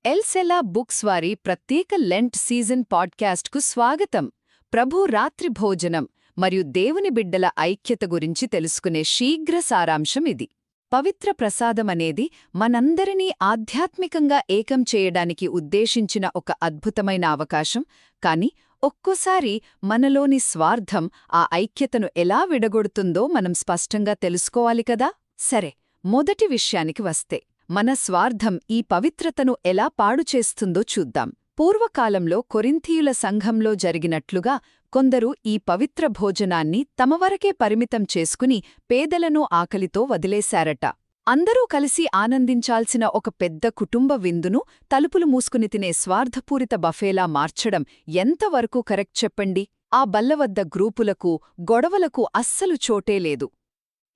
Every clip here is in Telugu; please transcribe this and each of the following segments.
ఎల్సెలా బుక్స్ వారి ప్రత్యేక లెంట్ సీజన్ పాడ్కాస్ట్కు స్వాగతం. ప్రభు రాత్రి భోజనం మరియు దేవుని బిడ్డల ఐక్యత గురించి తెలుసుకునే శీఘ్ర సారాంశం ఇది. పవిత్ర ప్రసాదమనేది మనందరినీ ఆధ్యాత్మికంగా ఏకం చేయడానికి ఉద్దేశించిన ఒక అద్భుతమైన అవకాశం. కాని ఒక్కోసారి మనలోని స్వార్థం ఆ ఐక్యతను ఎలా విడగొడుతుందో మనం స్పష్టంగా తెలుసుకోవాలి కదా. సరే, మొదటి విషయానికి వస్తే, మన స్వార్థం ఈ పవిత్రతను ఎలా పాడుచేస్తుందో చూద్దాం. పూర్వకాలంలో కొరింథీయుల సంఘంలో జరిగినట్లుగా కొందరు ఈ పవిత్ర భోజనాన్ని తమవరకే పరిమితం చేసుకుని పేదలను ఆకలితో వదిలేశారట. అందరూ కలిసి ఆనందించాల్సిన ఒక పెద్ద కుటుంబ విందును తలుపులు మూసుకుని తినే స్వార్థపూరిత బఫేలా మార్చడం ఎంతవరకు కరెక్ట్ చెప్పండి? ఆ బల్లవద్ద గ్రూపులకు, గొడవలకు అస్సలు చోటేలేదు.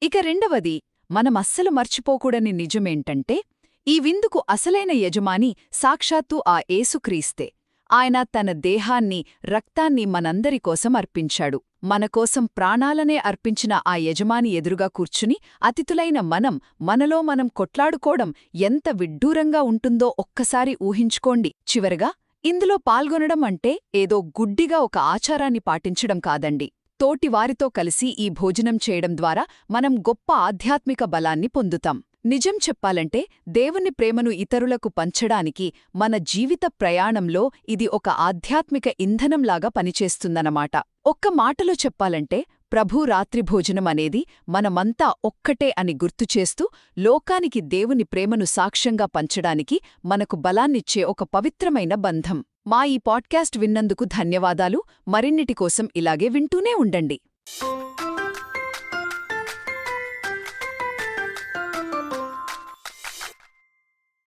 ఇక రెండవది, మనమస్సలు మర్చిపోకూడని నిజమేంటంటే, ఈ విందుకు అసలైన యజమాని సాక్షాత్తు ఆ యేసుక్రీస్తే. ఆయన తన దేహాన్ని, రక్తాన్ని మనందరి కోసం అర్పించాడు. మనకోసం ప్రాణాలనే అర్పించిన ఆ యజమాని ఎదురుగా కూర్చుని అతిథులైన మనలో మనం కొట్లాడుకోవడం ఎంత విడ్డూరంగా ఉంటుందో ఒక్కసారి ఊహించుకోండి. చివరగా, ఇందులో పాల్గొనడం అంటే ఏదో గుడ్డిగా ఒక ఆచారాన్ని పాటించడం కాదండి. తోటివారితో కలిసి ఈ భోజనం చేయడం ద్వారా మనం గొప్ప ఆధ్యాత్మిక బలాన్ని పొందుతాం. నిజం చెప్పాలంటే, దేవుని ప్రేమను ఇతరులకు పంచడానికి మన జీవిత ప్రయాణంలో ఇది ఒక ఆధ్యాత్మిక ఇంధనంలాగా పనిచేస్తుందన్నమాట. ఒక్క మాటలో చెప్పాలంటే, ప్రభు రాత్రి భోజనం అనేది మనమంతా ఒక్కటే అని గుర్తుచేస్తూ, లోకానికి దేవుని ప్రేమను సాక్ష్యంగా పంచడానికి మనకు బలాన్నిచ్చే ఒక పవిత్రమైన బంధం. మా ఈ పాడ్కాస్ట్ విన్నందుకు ధన్యవాదాలు. మరిన్నిటి కోసం ఇలాగే వింటూనే ఉండండి.